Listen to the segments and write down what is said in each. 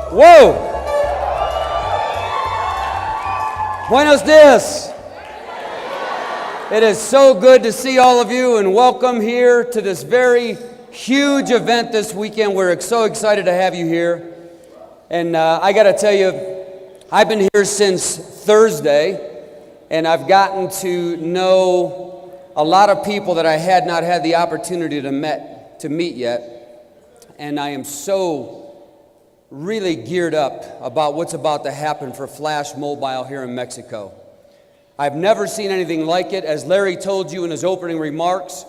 Whoa! Buenos dias! It is so good to see all of you and welcome here to this very huge event this weekend. We're so excited to have you here. And I got to tell you, I've been here since Thursday, and I've gotten to know a lot of people that I had not had the opportunity to meet yet. And I am so really geared up about what's about to happen for Flash Mobile here in Mexico. I've never seen anything like it. As Larry told you in his opening remarks,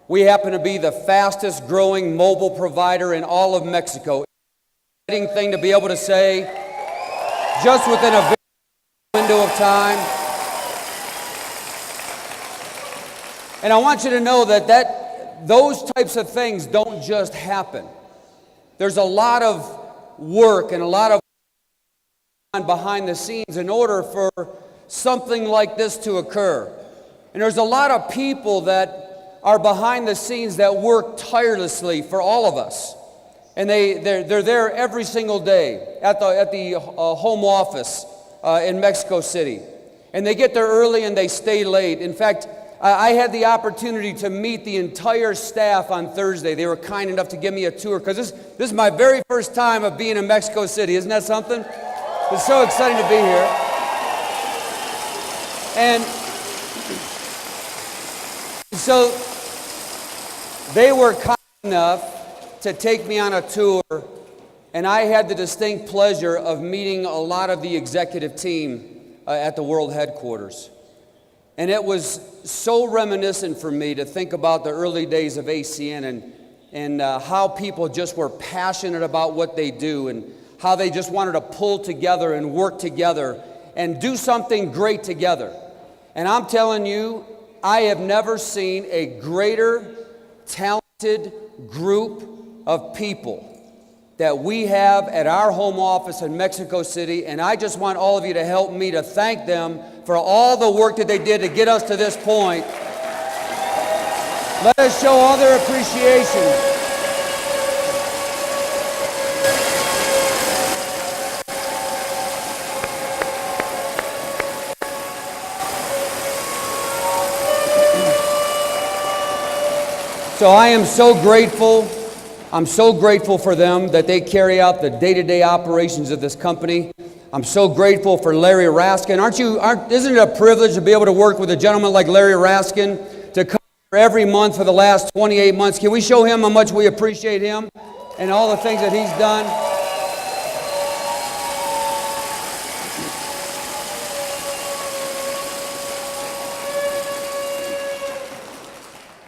we happen to be the fastest growing mobile provider in all of Mexico. Exciting thing to be able to say just within a very window of time. And I want you to know that those types of things don't just happen. There's a lot of work and a lot of behind the scenes in order for something like this to occur. And there's a lot of people that are behind the scenes that work tirelessly for all of us. And they're there every single day at the home office in Mexico City. And they get there early and they stay late. In fact, I had the opportunity to meet the entire staff on Thursday. They were kind enough to give me a tour because this is my very first time of being in Mexico City. Isn't that something? It's so exciting to be here. And so they were kind enough to take me on a tour, and I had the distinct pleasure of meeting a lot of the executive team at the world headquarters. And it was so reminiscent for me to think about the early days of ACN and how people just were passionate about what they do and how they just wanted to pull together and work together and do something great together. And I'm telling you, I have never seen a greater talented group of people that we have at our home office in Mexico City, and I just want all of you to help me to thank them for all the work that they did to get us to this point. Let us show all their appreciation. So I am so grateful. I'm so grateful for them that they carry out the day-to-day operations of this company. I'm so grateful for Larry Raskin. Isn't it a privilege to be able to work with a gentleman like Larry Raskin to come here every month for the last 28 months? Can we show him how much we appreciate him and all the things that he's done?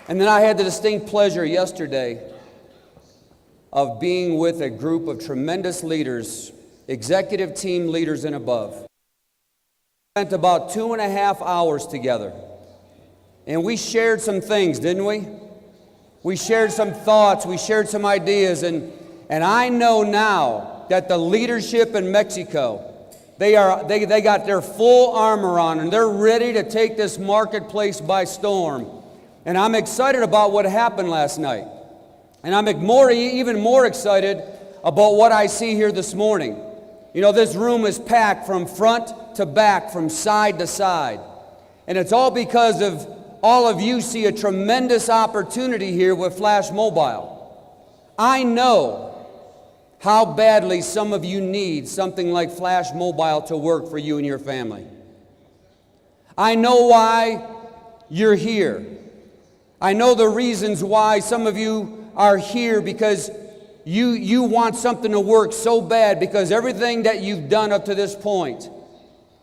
And then I had the distinct pleasure yesterday of being with a group of tremendous leaders, executive team leaders and above. We spent about 2.5 hours together. And we shared some things, didn't we? We shared some thoughts, we shared some ideas, and I know now that the leadership in Mexico, they got their full armor on and they're ready to take this marketplace by storm. And I'm excited about what happened last night. And I'm even more excited about what I see here this morning. You know, this room is packed from front to back, from side to side. And it's all because of all of you see a tremendous opportunity here with Flash Mobile. I know how badly some of you need something like Flash Mobile to work for you and your family. I know why you're here. I know the reasons why some of you are here, because you want something to work so bad, because everything that you've done up to this point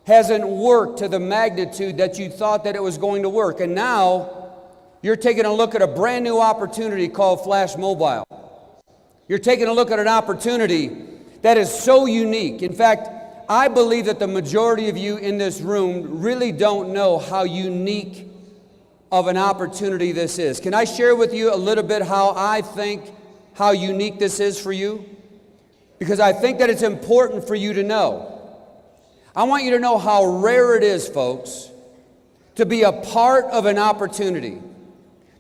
hasn't worked to the magnitude that you thought that it was going to work. And now you're taking a look at a brand new opportunity called Flash Mobile. You're taking a look at an opportunity that is so unique. In fact, I believe that the majority of you in this room really don't know how unique of an opportunity this is. Can I share with you a little bit how I think how unique this is for you? Because I think that it's important for you to know. I want you to know how rare it is, folks, to be a part of an opportunity,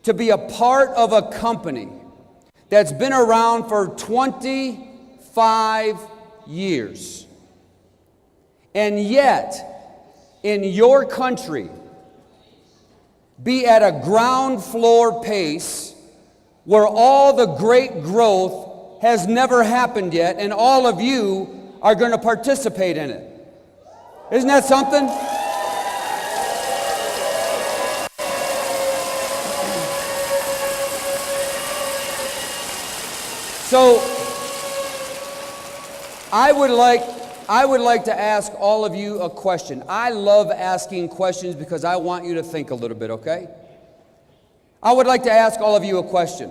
to be a part of a company that's been around for 25 years. And yet, in your country, be at a ground floor pace where all the great growth has never happened yet, and all of you are going to participate in it. Isn't that something? So, I would like to ask all of you a question. I love asking questions because I want you to think a little bit, okay? I would like to ask all of you a question.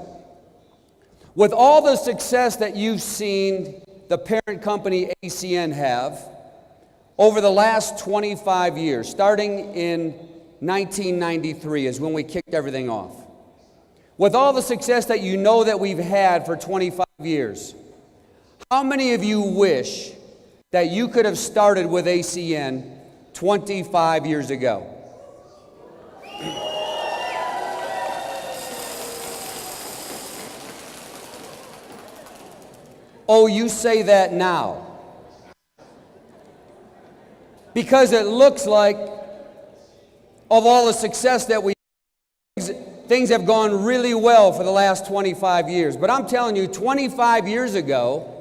With all the success that you've seen the parent company ACN have over the last 25 years, starting in 1993 is when we kicked everything off. With all the success that you know that we've had for 25 years, how many of you wish that you could have started with ACN 25 years ago? Oh, you say that now. Because it looks like, of all the success that we things have gone really well for the last 25 years. But I'm telling you, 25 years ago,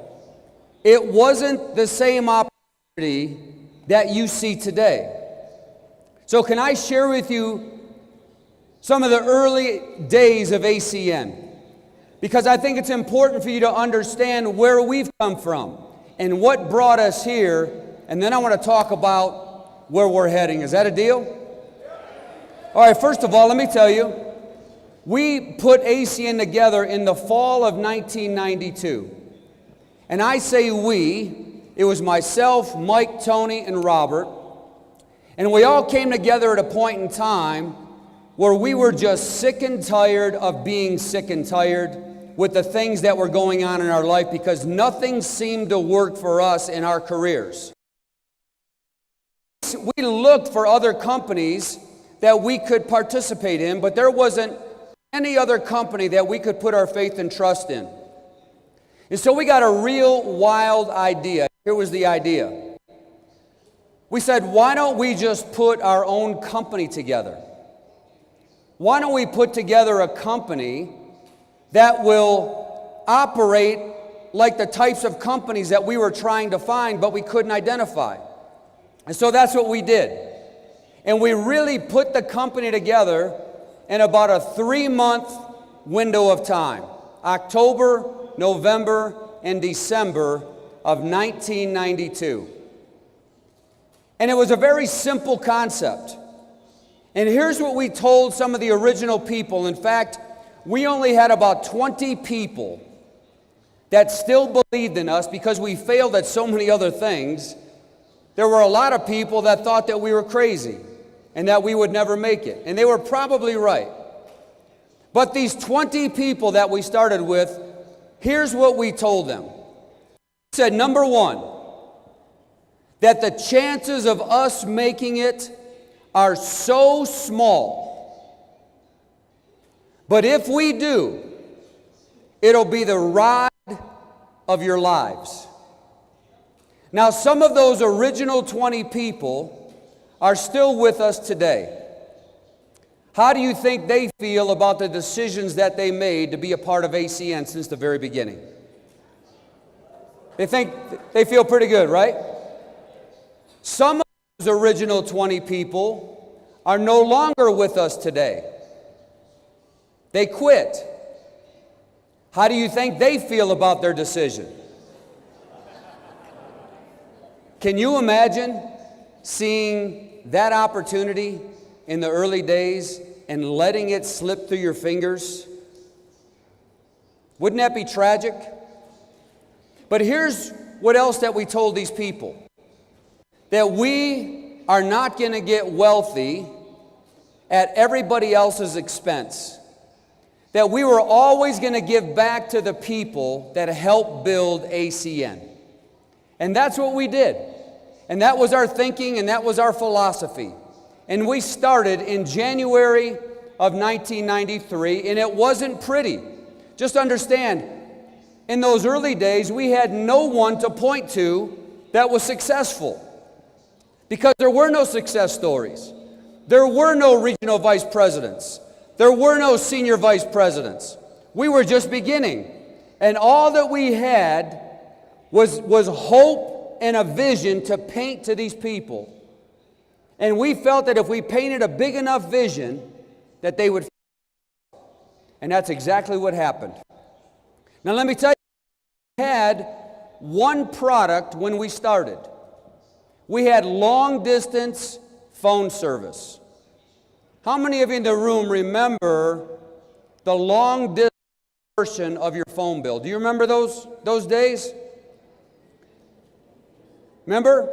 it wasn't the same opportunity that you see today. So can I share with you some of the early days of ACN? Because I think it's important for you to understand where we've come from and what brought us here. And then I want to talk about where we're heading. Is that a deal? All right, first of all, let me tell you, we put ACN together in the fall of 1992. And I say we, it was myself, Mike, Tony, and Robert. And we all came together at a point in time where we were just sick and tired of being sick and tired with the things that were going on in our life because nothing seemed to work for us in our careers. We looked for other companies that we could participate in, but there wasn't any other company that we could put our faith and trust in. And so we got a real wild idea. Here was the idea. We said, why don't we just put our own company together? Why don't we put together a company that will operate like the types of companies that we were trying to find, but we couldn't identify? And so that's what we did. And we really put the company together in about a 3-month window of time. October, November, and December of 1992. And it was a very simple concept. And here's what we told some of the original people. In fact, we only had about 20 people that still believed in us because we failed at so many other things. There were a lot of people that thought that we were crazy and that we would never make it. And they were probably right. But these 20 people that we started with, here's what we told them. We said, number one, that the chances of us making it are so small. But if we do, it'll be the ride of your lives. Now, some of those original 20 people are still with us today. How do you think they feel about the decisions that they made to be a part of ACN since the very beginning? They feel pretty good, right? Some of those original 20 people are no longer with us today. They quit. How do you think they feel about their decision? Can you imagine seeing that opportunity in the early days and letting it slip through your fingers? Wouldn't that be tragic? But here's what else that we told these people. That we are not going to get wealthy at everybody else's expense. That we were always going to give back to the people that helped build ACN. And that's what we did. And that was our thinking and that was our philosophy. And we started in January of 1993, and it wasn't pretty. Just understand, in those early days, we had no one to point to that was successful because there were no success stories. There were no regional vice presidents. There were no senior vice presidents. We were just beginning. And all that we had was hope and a vision to paint to these people. And we felt that if we painted a big enough vision, that they would. And that's exactly what happened. Now let me tell you, we had one product when we started. We had long distance phone service. How many of you in the room remember the long distance portion of your phone bill? Do you remember those days? Remember?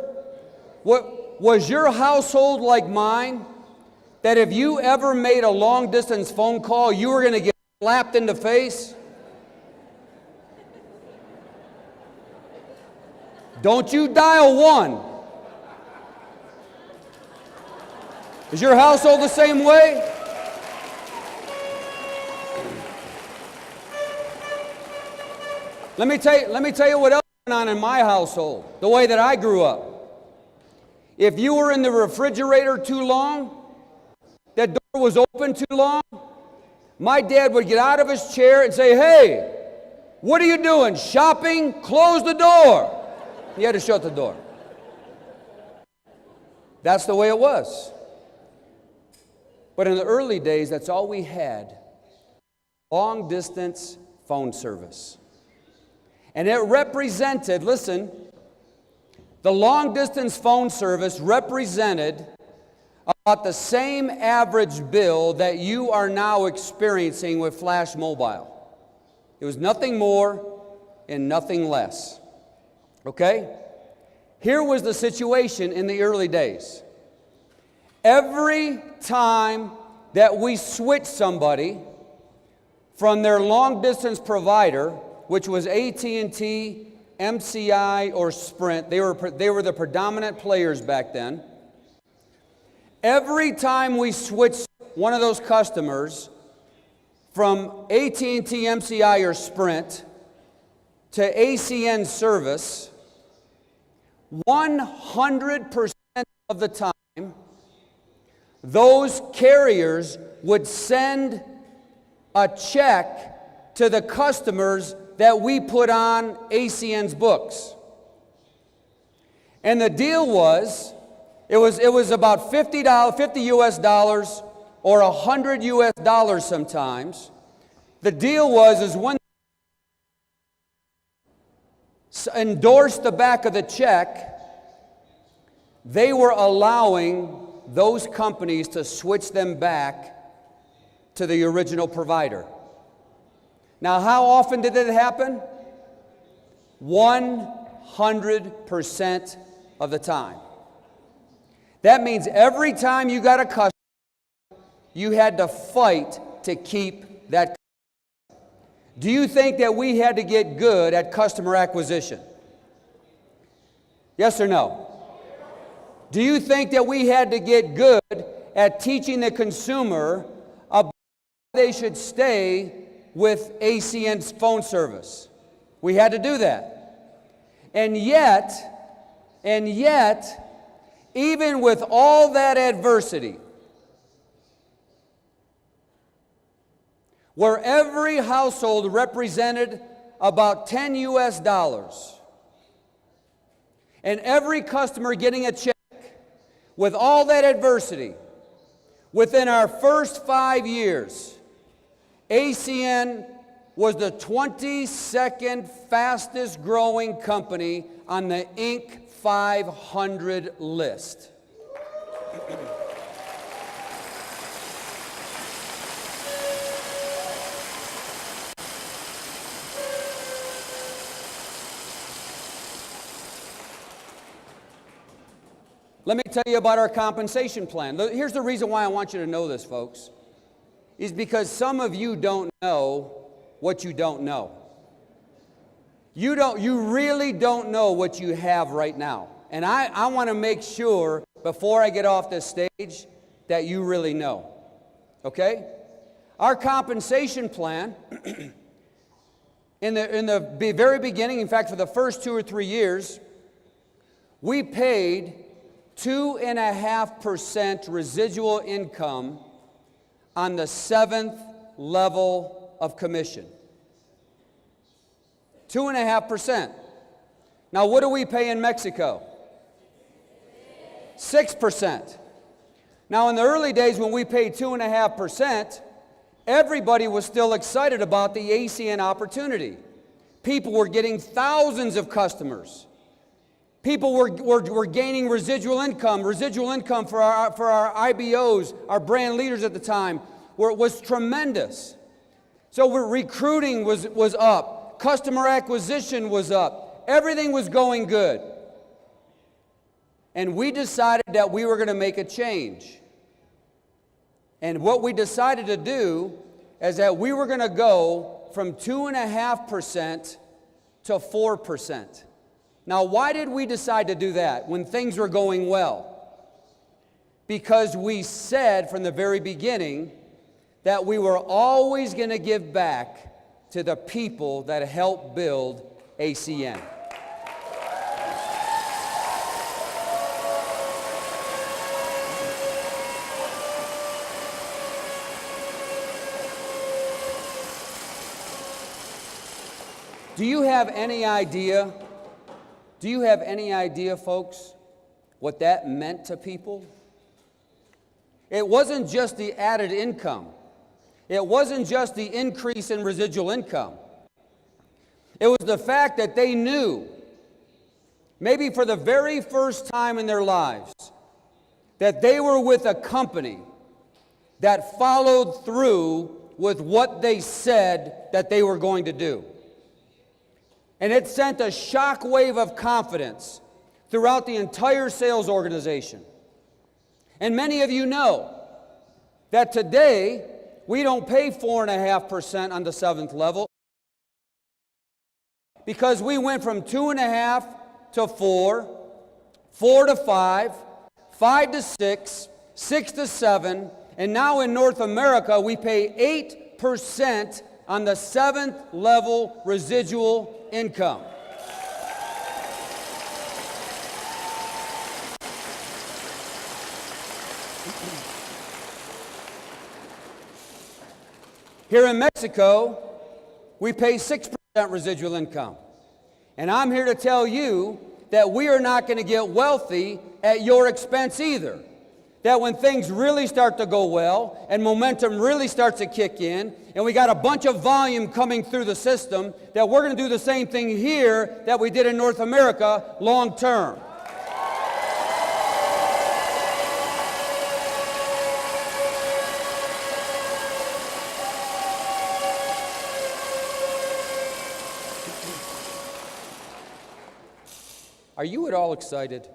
What was your household like mine? That if you ever made a long distance phone call, you were going to get slapped in the face? Don't you dial 1. Is your household the same way? Let me tell you what else went on in my household, the way that I grew up. If you were in the refrigerator too long, that door was open too long, my dad would get out of his chair and say, "Hey, what are you doing? Shopping? Close the door." He had to shut the door. That's the way it was. But in the early days, that's all we had. Long distance phone service. And it represented, listen, the long distance phone service represented about the same average bill that you are now experiencing with Flash Mobile. It was nothing more and nothing less. Okay? Here was the situation in the early days. Every time that we switched somebody from their long distance provider, which was AT&T, MCI, or Sprint, they were the predominant players back then. Every time we switched one of those customers from AT&T, MCI, or Sprint to ACN service, 100% of the time, those carriers would send a check to the customers that we put on ACN's books. And the deal was, it was about $50 US dollars or $100 US dollars sometimes. The deal was when they endorsed the back of the check, they were allowing those companies to switch them back to the original provider. Now, how often did it happen? 100% of the time. That means every time you got a customer, you had to fight to keep that customer. Do you think that we had to get good at customer acquisition? Yes or no? Do you think that we had to get good at teaching the consumer about how they should stay with ACN's phone service? We had to do that. And yet, even with all that adversity, where every household represented about 10 US dollars, and every customer getting a check, with all that adversity, within our first 5 years, ACN was the 22nd fastest growing company on the Inc. 500 list. Let me tell you about our compensation plan. Here's the reason why I want you to know this, folks, is because some of you don't know what you don't know. You really don't know what you have right now. And I want to make sure before I get off this stage that you really know. Okay? Our compensation plan In the very beginning, in fact, for the first 2 or 3 years, we paid 2.5% residual income on the 7th level of commission. 2.5%. Now, what do we pay in Mexico? 6%. Now, in the early days when we paid 2.5%, everybody was still excited about the ACN opportunity. People were getting thousands of customers. People were gaining residual income. Residual income for our IBOs, our brand leaders at the time, was tremendous. So recruiting was up. Customer acquisition was up. Everything was going good. And we decided that we were going to make a change. And what we decided to do is that we were going to go from 2.5% to 4%. Now, why did we decide to do that when things were going well? Because we said from the very beginning that we were always going to give back to the people that helped build ACN. Do you have any idea, folks, what that meant to people? It wasn't just the added income. It wasn't just the increase in residual income. It was the fact that they knew, maybe for the very first time in their lives, that they were with a company that followed through with what they said that they were going to do. And it sent a shock wave of confidence throughout the entire sales organization. And many of you know that today we don't pay 4.5% on the 7th level because we went from 2.5 to 4, 4 to 5, 5 to 6, 6 to 7, and now in North America we pay 8% on the 7th level residual income. Here in Mexico, we pay 6% residual income. And I'm here to tell you that we are not going to get wealthy at your expense either. That when things really start to go well and momentum really starts to kick in and we got a bunch of volume coming through the system, that we're going to do the same thing here that we did in North America long term. Are you at all excited?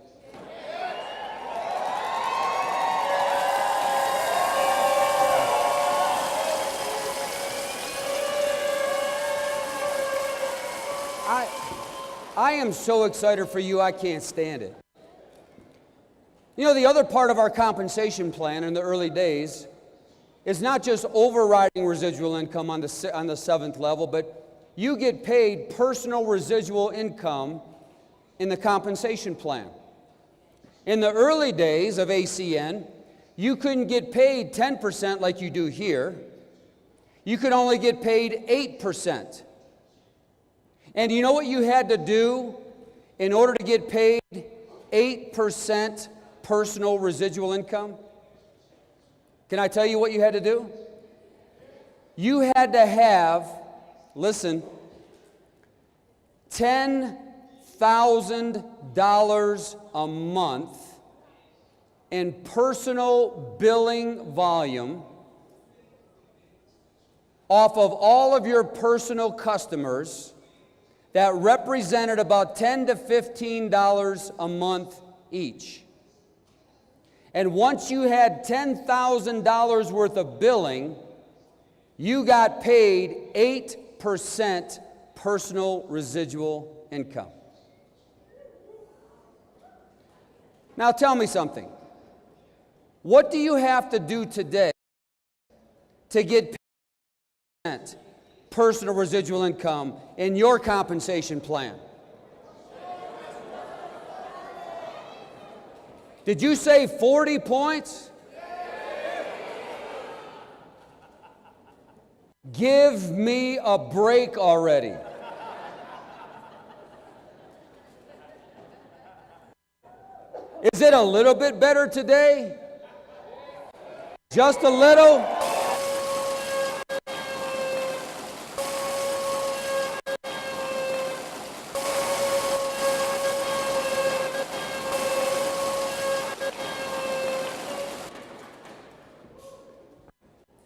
I am so excited for you, I can't stand it. You know, the other part of our compensation plan in the early days is not just overriding residual income on the 7th level, but you get paid personal residual income in the compensation plan. In the early days of ACN, you couldn't get paid 10% like you do here. You could only get paid 8%. And you know what you had to do in order to get paid 8% personal residual income? Can I tell you what you had to do? You had to have, listen, $10,000 a month in personal billing volume off of all of your personal customers that represented about $10 to $15 a month each. And once you had $10,000 worth of billing, you got paid 8% personal residual income. Now tell me something. What do you have to do today to get paid personal residual income in your compensation plan? Did you say 40 points? Give me a break already. Is it a little bit better today? Just a little?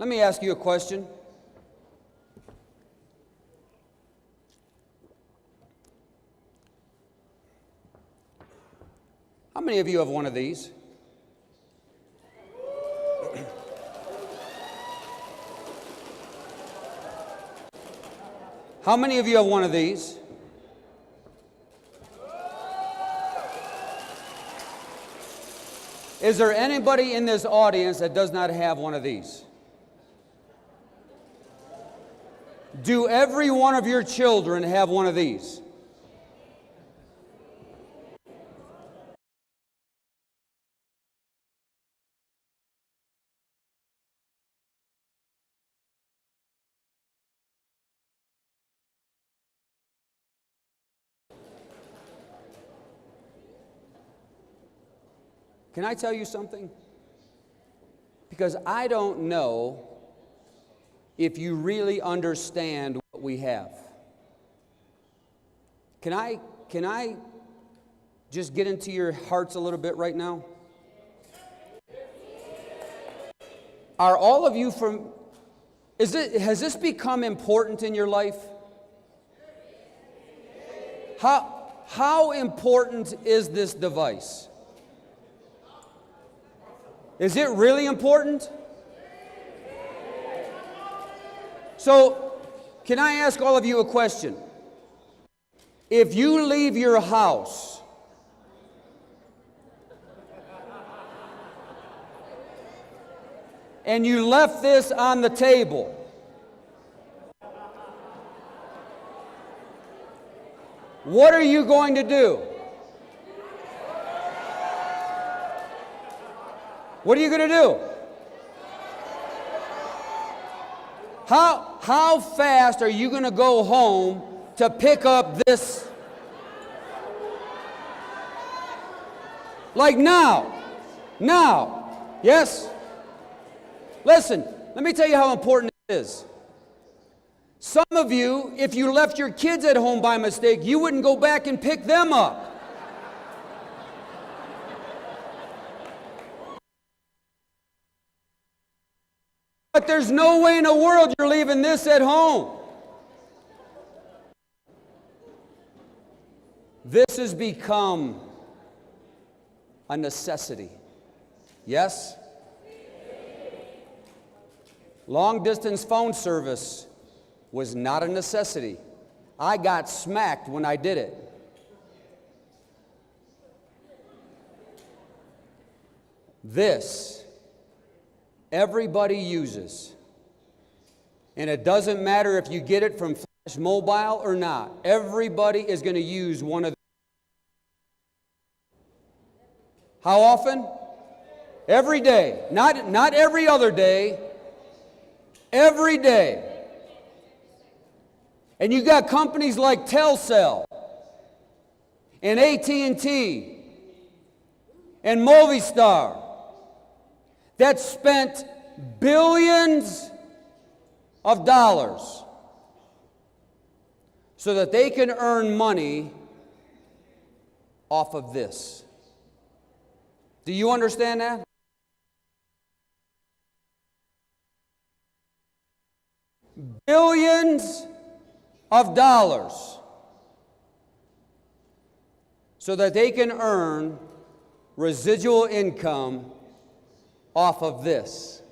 Let me ask you a question. How many of you have one of these? How many of you have one of these? Is there anybody in this audience that does not have one of these? Do every one of your children have one of these? Can I tell you something? Because I don't know if you really understand what we have. Can I just get into your hearts a little bit right now? Are all of you has this become important in your life? How important is this device? Is it really important? So, can I ask all of you a question? If you leave your house and you left this on the table, what are you going to do? What are you going to do? How fast are you going to go home to pick up this? Like now. Now. Yes? Listen, let me tell you how important it is. Some of you, if you left your kids at home by mistake, you wouldn't go back and pick them up. But there's no way in the world you're leaving this at home. This has become a necessity. Yes? Long distance phone service was not a necessity. I got smacked when I did it. This everybody uses. And it doesn't matter if you get it from Flash Mobile or not. Everybody is going to use one of them. How often? Every day. Not every other day. Every day. And you got companies like Telcel and AT&T and Movistar that spent billions of dollars so that they can earn money off of this. Do you understand that? Billions of dollars so that they can earn residual income off of this.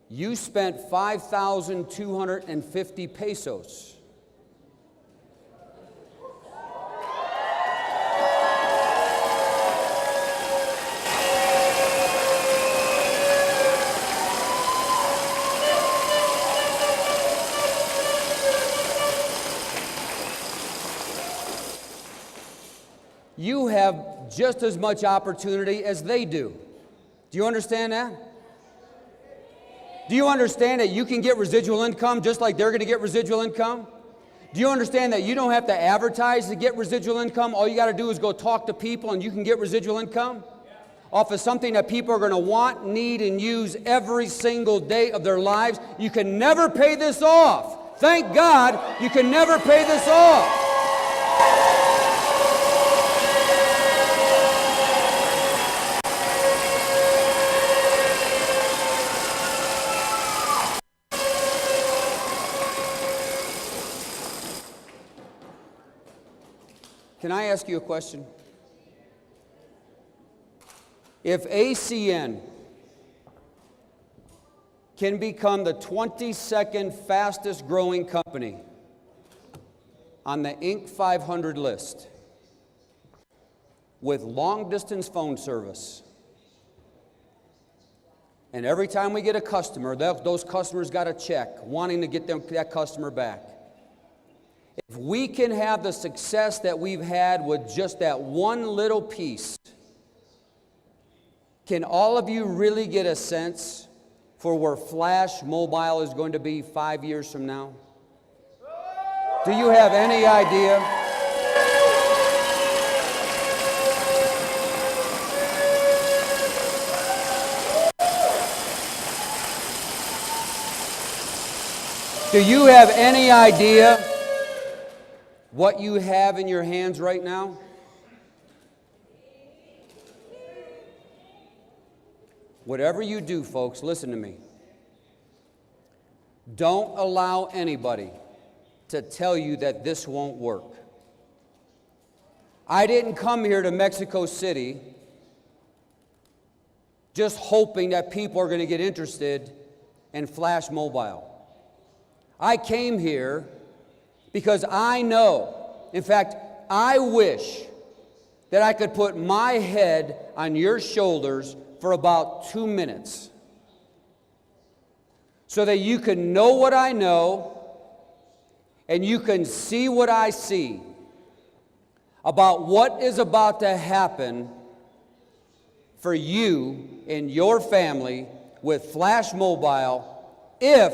you spent 5,250 pesos. You have just as much opportunity as they do. Do you understand that? Do you understand that you can get residual income just like they're going to get residual income? Do you understand that you don't have to advertise to get residual income? All you got to do is go talk to people and you can get residual income off of something that people are going to want, need, and use every single day of their lives. You can never pay this off. Thank God you can never pay this off. Can I ask you a question? If ACN can become the 22nd fastest growing company on the Inc. 500 list with long distance phone service, and every time we get a customer, those customers got a check wanting to get that customer back. If we can have the success that we've had with just that one little piece, can all of you really get a sense for where Flash Mobile is going to be 5 years from now? Do you have any idea? Do you have any idea what you have in your hands right now? Whatever you do, folks, listen to me. Don't allow anybody to tell you that this won't work. I didn't come here to Mexico City just hoping that people are going to get interested in Flash Mobile. I came here because I know, in fact, I wish that I could put my head on your shoulders for about 2 minutes so that you can know what I know and you can see what I see about what is about to happen for you and your family with Flash Mobile if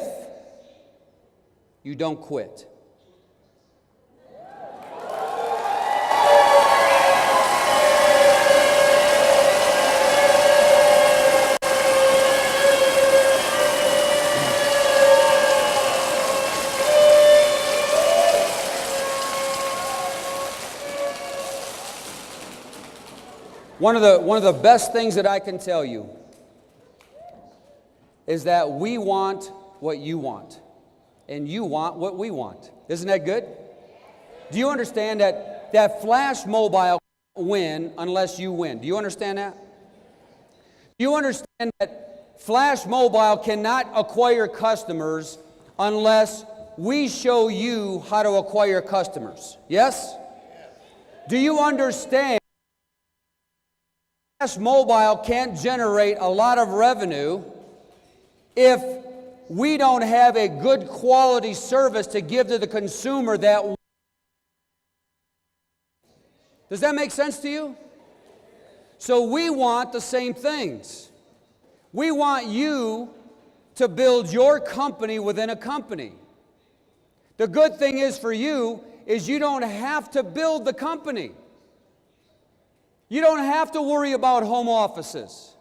you don't quit. One of the best things that I can tell you is that we want what you want, and you want what we want. Isn't that good? Do you understand that Flash Mobile can't win unless you win? Do you understand that? Do you understand that Flash Mobile cannot acquire customers unless we show you how to acquire customers? Yes? Do you understand Flash Mobile can't generate a lot of revenue if we don't have a good quality service to give to the consumer that. Does that make sense to you? So we want the same things. We want you to build your company within a company. The good thing is for you is you don't have to build the company. You don't have to worry about home offices.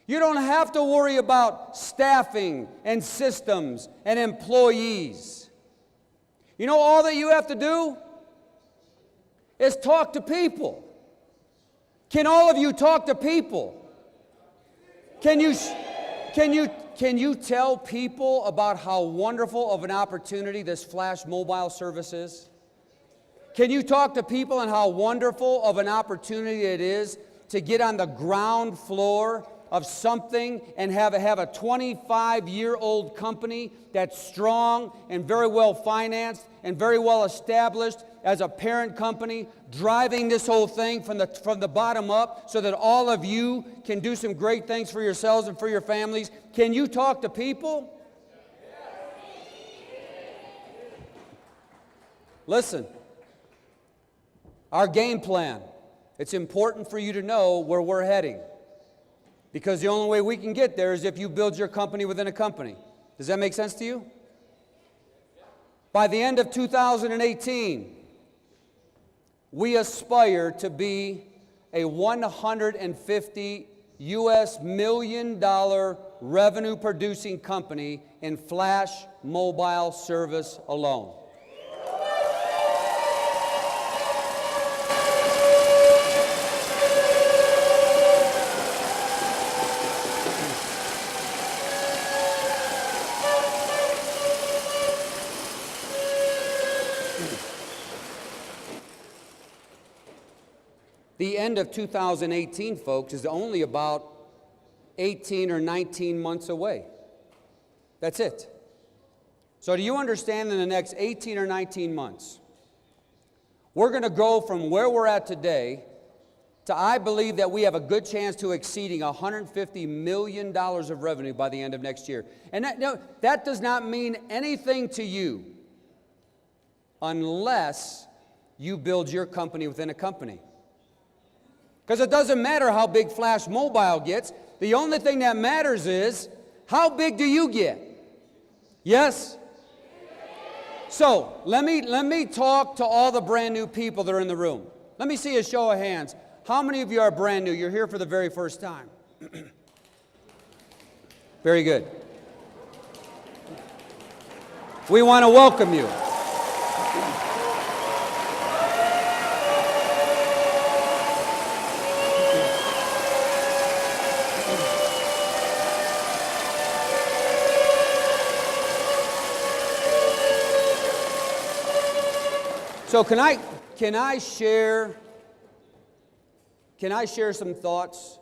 You don't have to worry about staffing and systems and employees. You know, all that you have to do is talk to people. Can all of you talk to people? Can you tell people about how wonderful of an opportunity this Flash Mobile service is? Can you talk to people on how wonderful of an opportunity it is to get on the ground floor of something and have a 25-year-old company that's strong and very well financed and very well established as a parent company, driving this whole thing from the bottom up so that all of you can do some great things for yourselves and for your families. Can you talk to people? Listen, our game plan, it's important for you to know where we're heading. Because the only way we can get there is if you build your company within a company. Does that make sense to you? By the end of 2018, we aspire to be a $150 million revenue producing company in flash mobile service alone. The end of 2018, folks, is only about 18 or 19 months away. That's it. So do you understand in the next 18 or 19 months, we're going to go from where we're at today to, I believe that we have a good chance to exceeding $150 million of revenue by the end of next year. And that does not mean anything to you unless you build your company within a company. Because it doesn't matter how big Flash Mobile gets. The only thing that matters is, how big do you get? Yes? So, let me talk to all the brand new people that are in the room. Let me see a show of hands. How many of you are brand new? You're here for the very first time. Very good. We want to welcome you. So can I share some thoughts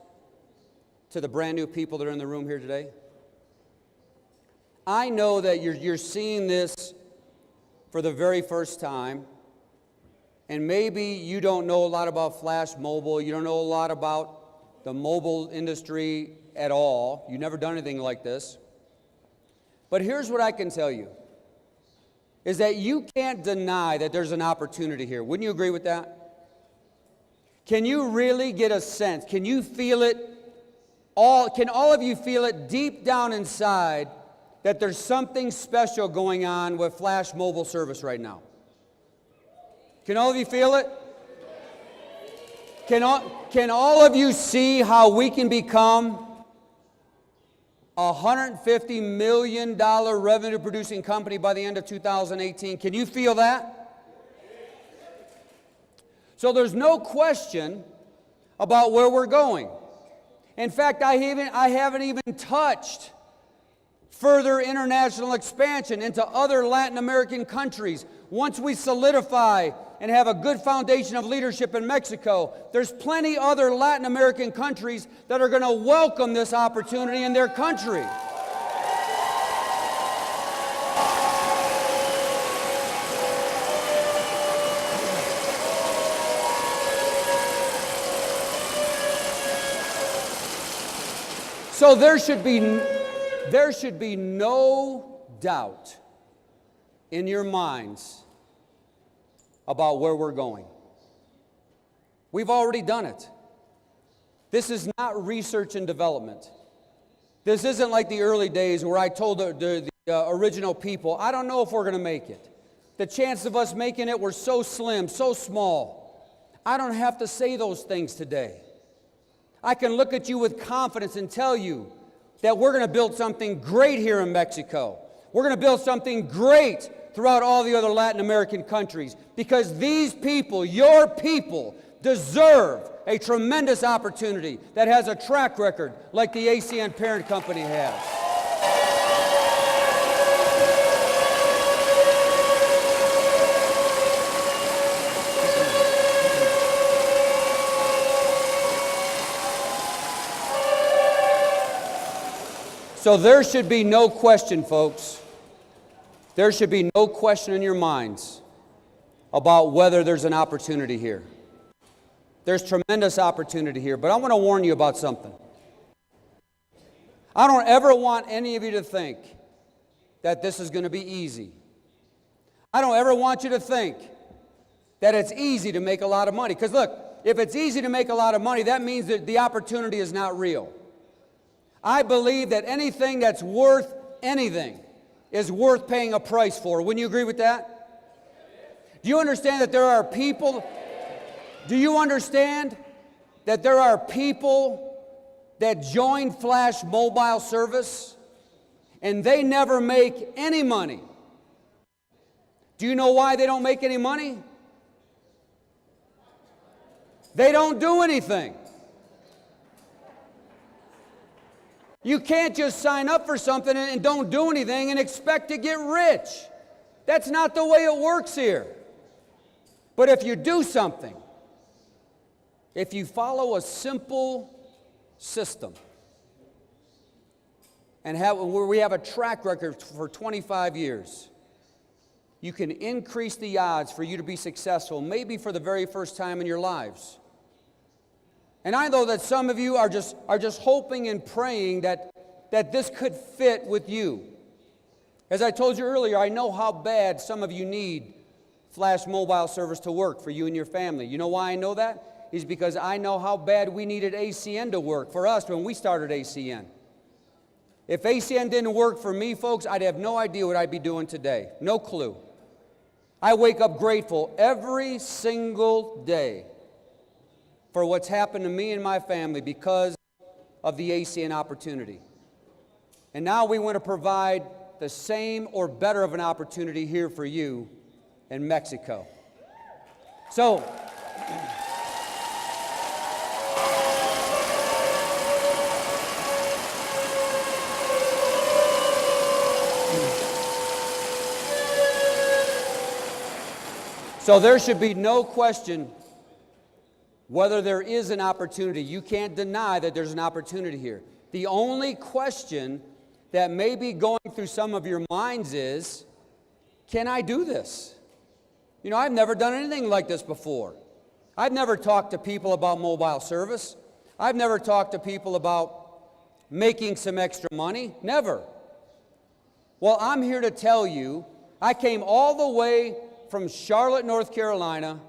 to the brand new people that are in the room here today? I know that you're seeing this for the very first time, and maybe you don't know a lot about Flash Mobile, you don't know a lot about the mobile industry at all. You've never done anything like this. But here's what I can tell you, is that you can't deny that there's an opportunity here. Wouldn't you agree with that? Can you really get a sense? Can you feel it? Can all of you feel it deep down inside that there's something special going on with Flash Mobile service right now? Can all of you feel it? Can all of you see how we can become a $150 million revenue producing company by the end of 2018? Can you feel that? So there's no question about where we're going. In fact, I haven't even touched further international expansion into other Latin American countries. Once we solidify and have a good foundation of leadership in Mexico, there's plenty other Latin American countries that are going to welcome this opportunity in their country. So there should be no doubt in your minds about where we're going. We've already done it. This is not research and development. This isn't like the early days where I told the original people, I don't know if we're going to make it. The chance of us making it were so slim, so small. I don't have to say those things today. I can look at you with confidence and tell you that we're going to build something great here in Mexico. We're going to build something great throughout all the other Latin American countries, because these people, your people, deserve a tremendous opportunity that has a track record like the ACN parent company has. So there should be no question, folks. There should be no question in your minds about whether there's an opportunity here. There's tremendous opportunity here, but I want to warn you about something. I don't ever want any of you to think that this is going to be easy. I don't ever want you to think that it's easy to make a lot of money. Because look, if it's easy to make a lot of money, that means that the opportunity is not real. I believe that anything that's worth anything is worth paying a price for. Wouldn't you agree with that? Do you understand that there are people? Do you understand that there are people that join Flash Mobile Service and they never make any money? Do you know why they don't make any money? They don't do anything. You can't just sign up for something and don't do anything and expect to get rich. That's not the way it works here. But if you do something, if you follow a simple system, and where we have a track record for 25 years, you can increase the odds for you to be successful, maybe for the very first time in your lives. And I know that some of you are just hoping and praying that this could fit with you. As I told you earlier, I know how bad some of you need Flash Mobile Service to work for you and your family. You know why I know that? It's because I know how bad we needed ACN to work for us when we started ACN. If ACN didn't work for me, folks, I'd have no idea what I'd be doing today. No clue. I wake up grateful every single day for what's happened to me and my family because of the ACN opportunity. And now we want to provide the same or better of an opportunity here for you in Mexico. So, there should be no question whether there is an opportunity. You can't deny that there's an opportunity here. The only question that may be going through some of your minds is, can I do this? You know, I've never done anything like this before. I've never talked to people about mobile service. I've never talked to people about making some extra money. Never. Well, I'm here to tell you, I came all the way from Charlotte, North Carolina,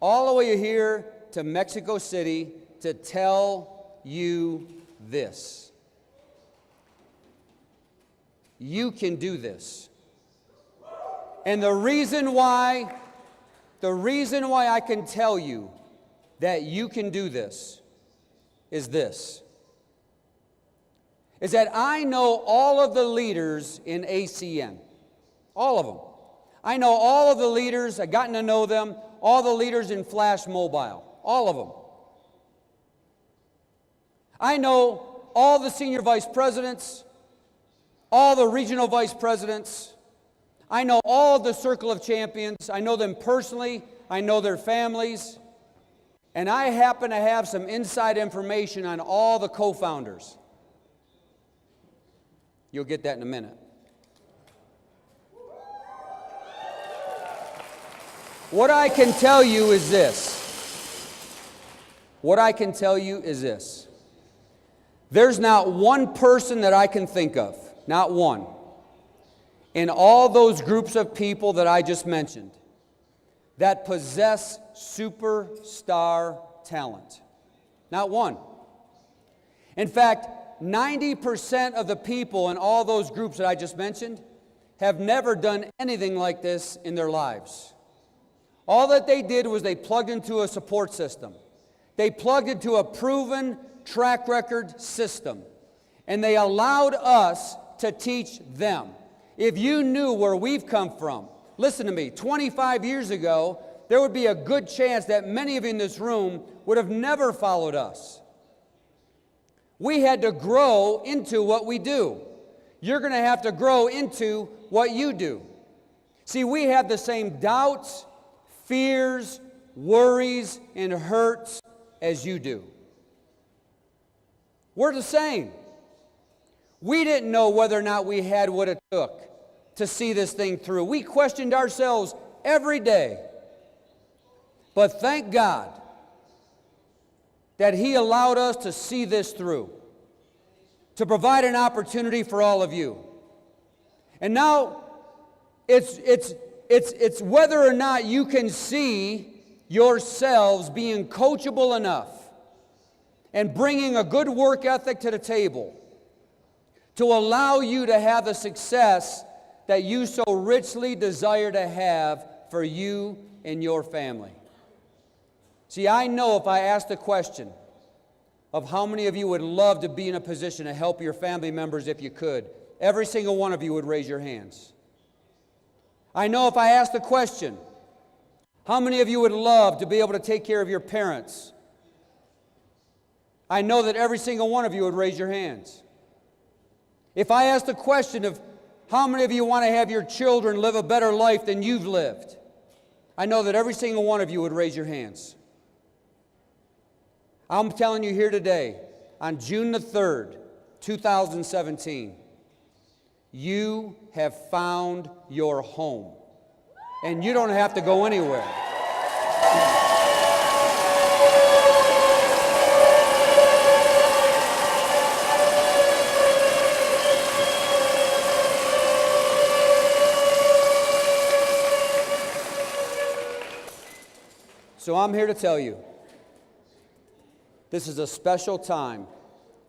all the way here to Mexico City to tell you this. You can do this. And the reason why I can tell you that you can do this is this. Is that I know all of the leaders in ACN. All of them. I know all of the leaders, I've gotten to know them, all the leaders in Flash Mobile, all of them. I know all the senior vice presidents, all the regional vice presidents. I know all the Circle of Champions. I know them personally. I know their families. And I happen to have some inside information on all the co-founders. You'll get that in a minute. What I can tell you is this. What I can tell you is this. There's not one person that I can think of, not one, in all those groups of people that I just mentioned that possess superstar talent. Not one. In fact, 90% of the people in all those groups that I just mentioned have never done anything like this in their lives. All that they did was they plugged into a support system. They plugged into a proven track record system. And they allowed us to teach them. If you knew where we've come from, listen to me, 25 years ago, there would be a good chance that many of you in this room would have never followed us. We had to grow into what we do. You're going to have to grow into what you do. See, we have the same doubts, fears, worries, and hurts as you do. We're the same. We didn't know whether or not we had what it took to see this thing through. We questioned ourselves every day. But thank God that He allowed us to see this through, to provide an opportunity for all of you. And now it's whether or not you can see yourselves being coachable enough and bringing a good work ethic to the table to allow you to have the success that you so richly desire to have for you and your family. See, I know if I asked the question of how many of you would love to be in a position to help your family members if you could, every single one of you would raise your hands. I know if I asked the question, how many of you would love to be able to take care of your parents? I know that every single one of you would raise your hands. If I asked the question of how many of you want to have your children live a better life than you've lived, I know that every single one of you would raise your hands. I'm telling you here today, on June the 3rd, 2017, you have found your home. And you don't have to go anywhere. So I'm here to tell you, this is a special time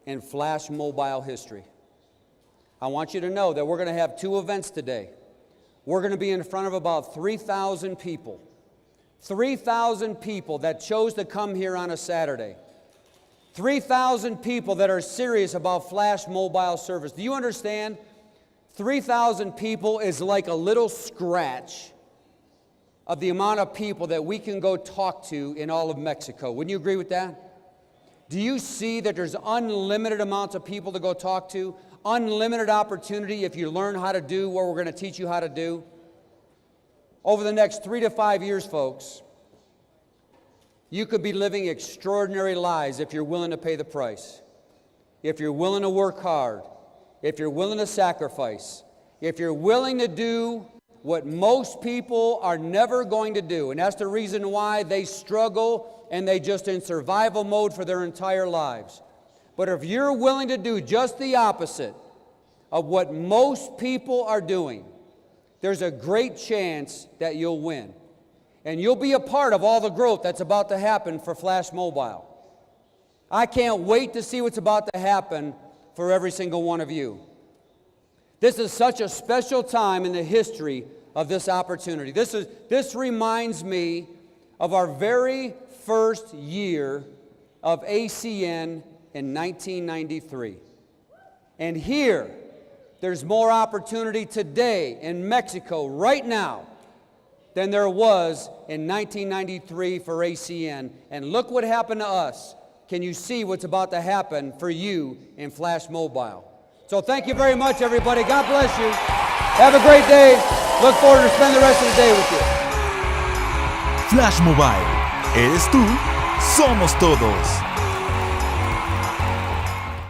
in Flash Mobile history. I want you to know that we're going to have two events today. We're going to be in front of about 3,000 people. 3,000 people that chose to come here on a Saturday. 3,000 people that are serious about Flash Mobile service. Do you understand? 3,000 people is like a little scratch of the amount of people that we can go talk to in all of Mexico. Wouldn't you agree with that? Do you see that there's unlimited amounts of people to go talk to? Unlimited opportunity if you learn how to do what we're going to teach you how to do? Over the next 3 to 5 years, folks, you could be living extraordinary lives if you're willing to pay the price. If you're willing to work hard. If you're willing to sacrifice. If you're willing to do what most people are never going to do. And that's the reason why they struggle and they just in survival mode for their entire lives. But if you're willing to do just the opposite of what most people are doing, there's a great chance that you'll win. And you'll be a part of all the growth that's about to happen for Flash Mobile. I can't wait to see what's about to happen for every single one of you. This is such a special time in the history of this opportunity. This reminds me of our very first year of ACN in 1993. And here, there's more opportunity today in Mexico right now than there was in 1993 for ACN. And look what happened to us. Can you see what's about to happen for you in Flash Mobile? So thank you very much, everybody. God bless you. Have a great day. Look forward to spend the rest of the day with you. Flash Mobile. Eres tú, somos todos.